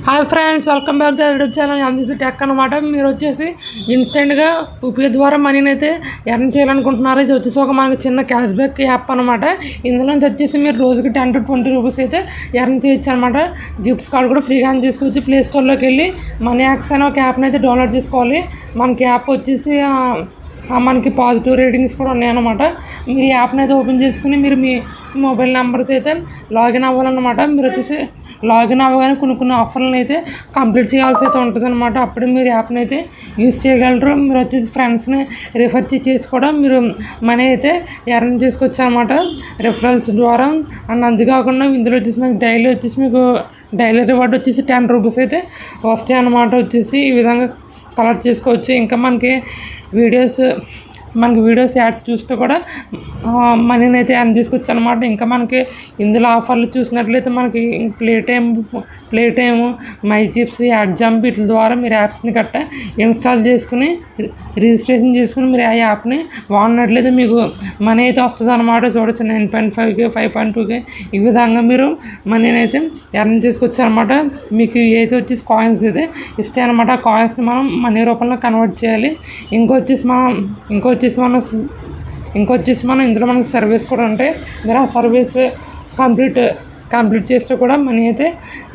Hi friends, welcome back to YouTube channel MGC tech అనమాట. మీరు వచ్చేసి ఇన్స్టెంట్గా యూపీఐ ద్వారా మనీని అయితే ఎర్న్ చేయాలనుకుంటున్నారు. ఇది వచ్చేసి ఒక మనకి చిన్న క్యాష్ బ్యాక్ యాప్ అనమాట. ఇందులో వచ్చేసి మీరు రోజుకి 10 to 20 రూపీస్ అయితే ఎర్న్ చేయొచ్చు అనమాట. గిఫ్ట్స్ కార్డు కూడా ఫ్రీగా ఎర్న్ చేసుకోవచ్చు. ప్లే స్టోర్లోకి వెళ్ళి మనీ యాక్స్ అనే ఒక యాప్ని అయితే డౌన్లోడ్ చేసుకోవాలి. మనకి యాప్ వచ్చేసి మనకి పాజిటివ్ రేటింగ్స్ కూడా ఉన్నాయన్నమాట. మీరు ఈ యాప్ని అయితే ఓపెన్ చేసుకుని మీరు మీ మొబైల్ నెంబర్తో అయితే లాగిన్ అవ్వాలన్నమాట. మీరు వచ్చేసి లాగిన్ అవ్వగానే కొన్ని ఆఫర్లను అయితే కంప్లీట్ చేయాల్సి అయితే ఉంటుంది అనమాట. అప్పుడు మీరు యాప్ని అయితే యూజ్ చేయగలరు. మీరు వచ్చేసి ఫ్రెండ్స్ని రిఫర్ చేసి కూడా మీరు మనీ అయితే ఎర్న్ చేసుకోవచ్చు అనమాట రిఫరల్స్ ద్వారా. అండ్ అంతేకాకుండా ఇందులో వచ్చేసి మీకు డైలీ రివార్డ్ వచ్చేసి 10 రూపీస్ అయితే వస్తాయి అన్నమాట. వచ్చేసి ఈ విధంగా కలెక్ట్ చేసుకోవచ్చు. ఇంకా మనకి వీడియోస్ యాడ్స్ చూస్తూ కూడా మనీని అయితే ఎర్న్ చేసుకోవచ్చు అనమాట. ఇంకా మనకి ఇందులో ఆఫర్లు చూసినట్లయితే మనకి play time my chips add jump వీటి ద్వారా మీరు యాప్స్ని ఇన్స్టాల్ చేసుకుని రిజిస్ట్రేషన్ చేసుకుని మీరు ఆ యాప్ని వాడినట్లయితే మీకు మనీ అయితే వస్తుంది అనమాట. చూడొచ్చు 9.5K 5.2K ఈ విధంగా మీరు మనీని అయితే ఎర్న్ చేసుకోవచ్చు అనమాట. మీకు అయితే వచ్చేసి కాయిన్స్ అయితే ఇస్తాయి అనమాట. ఆ కాయిన్స్ని మనం మనీ రూపంలో కన్వర్ట్ చేయాలి. ఇంకొచ్చేసి మనం ఇందులో మనకి సర్వీస్ కూడా ఉంటాయి. మీరు ఆ సర్వీస్ కంప్లీట్ చేస్తే కూడా మనీ అయితే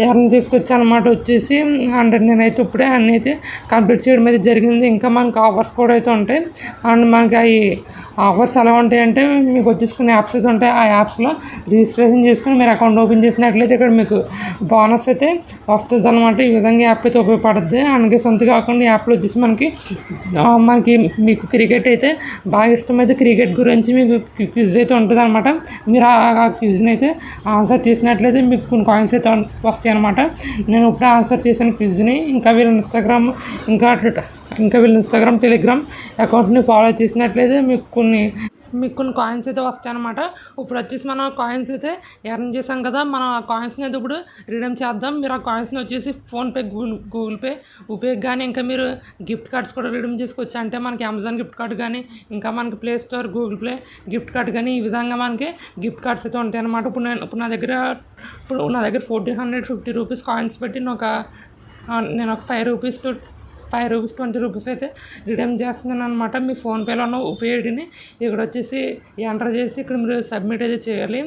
ఎర్న్ తీసుకొచ్చాను అనమాట. వచ్చేసి అండ్ నేనైతే ఇప్పుడే అన్నీ అయితే కంప్లీట్ చేయడం అయితే జరిగింది. ఇంకా మనకు ఆఫర్స్ కూడా అయితే ఉంటాయి. అండ్ మనకి అవి ఆఫర్స్ ఎలా ఉంటాయంటే మీకు వచ్చేసి కొన్ని యాప్స్ అయితే ఉంటాయి. ఆ యాప్స్లో రిజిస్ట్రేషన్ చేసుకుని మీరు అకౌంట్ ఓపెన్ చేసినట్లయితే ఇక్కడ మీకు బోనస్ అయితే వస్తుంది అనమాట. ఈ విధంగా యాప్ అయితే ఉపయోగపడుతుంది. అందుకే సొంత కాకుండా యాప్లో వచ్చేసి మీకు క్రికెట్ అయితే బాగా ఇష్టమైతే క్రికెట్ గురించి మీకు క్విజ్ అయితే ఉంటుంది అనమాట. మీరు ఆ క్విజ్ని అయితే ఆన్సర్ చేసినట్లయితే మీకు కొన్ని కాయిన్స్ అయితే వస్తాయి అనమాట. నేను ఇప్పుడు ఆన్సర్ చేసిన క్విజ్ని ఇంకా వీళ్ళ ఇన్స్టాగ్రామ్ టెలిగ్రామ్ అకౌంట్ని ఫాలో చేసినట్లయితే మీకు కొన్ని కాయిన్స్ అయితే వస్తాయి అనమాట. ఇప్పుడు వచ్చేసి మనం కాయిన్స్ అయితే ఎర్న్ చేసాం కదా, మన కాయిన్స్ని అయితే ఇప్పుడు రిడీమ్ చేద్దాం. మీరు ఆ కాయిన్స్ని వచ్చేసి ఫోన్పే గూగుల్ పే ఉపయోగ కానీ ఇంకా మీరు గిఫ్ట్ కార్డ్స్ కూడా రిడీమ్ చేసుకోవచ్చు. అంటే మనకి అమెజాన్ గిఫ్ట్ కార్డ్ కానీ ఇంకా మనకి play store Google play gift card కానీ ఈ విధంగా మనకి గిఫ్ట్ కార్డ్స్ అయితే ఉంటాయి అనమాట. ఇప్పుడు నా దగ్గర 1450 రూపీస్ కాయిన్స్ పెట్టి నేను ఒక 5 రూపీస్ 20 రూపీస్ అయితే రిడీమ్ చేస్తున్నాను అనమాట. మీ ఫోన్పేలో ఉన్న ఉపయోగిని ఇక్కడ వచ్చేసి ఎంటర్ చేసి ఇక్కడ మీరు సబ్మిట్ అయితే చేయాలి.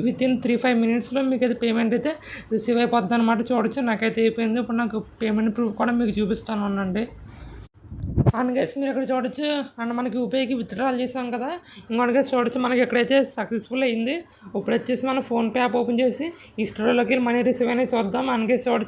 వితిన్ 3-5 మినిట్స్లో మీకు అయితే పేమెంట్ అయితే రిసీవ్ అయిపోద్ది అనమాట. చూడొచ్చు నాకైతే అయిపోయింది. ఇప్పుడు నాకు పేమెంట్ ప్రూఫ్ కూడా మీకు చూపిస్తాను అనండి. అండ్ గైస్ మీరు ఇక్కడ చూడొచ్చు. అండ్ మనకి యూపీఐకి విత్డ్రాల్ చేసాం కదా, ఇంకోటి గైస్ చూడొచ్చు మనకి ఎక్కడైతే సక్సెస్ఫుల్ అయింది. ఇప్పుడు వచ్చేసి మనం ఫోన్పే యాప్ ఓపెన్ చేసి హిస్టరీలోకి వెళ్ళి మనీ రిసీవ్ అనేది చూద్దాం. అండ్ గైస్ చూడొచ్చు